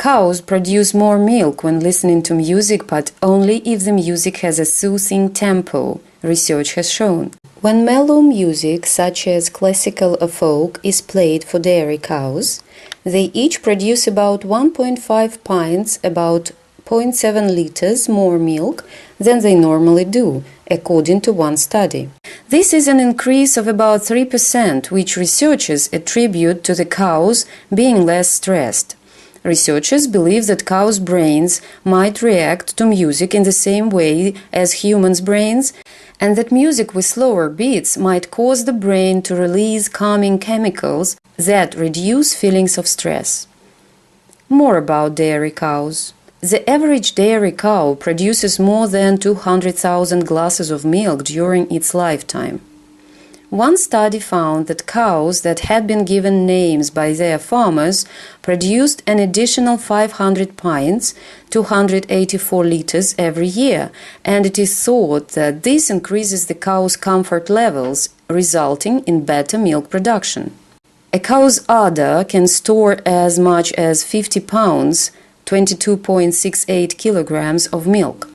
Cows produce more milk when listening to music, but only if the music has a soothing tempo, research has shown. When mellow music, such as classical or folk, is played for dairy cows, they each produce about 1.5 pints, about 0.7 liters more milk than they normally do, according to one study. This is an increase of about 3%, which researchers attribute to the cows being less stressed. Researchers believe that cows' brains might react to music in the same way as humans' brains, and that music with slower beats might cause the brain to release calming chemicals that reduce feelings of stress. More about dairy cows. The average dairy cow produces more than 200,000 glasses of milk during its lifetime. One study found that cows that had been given names by their farmers produced an additional 500 pints, 284 liters every year, and it is thought that this increases the cow's comfort levels, resulting in better milk production. A cow's udder can store as much as 50 pounds, 22.68 kilograms of milk.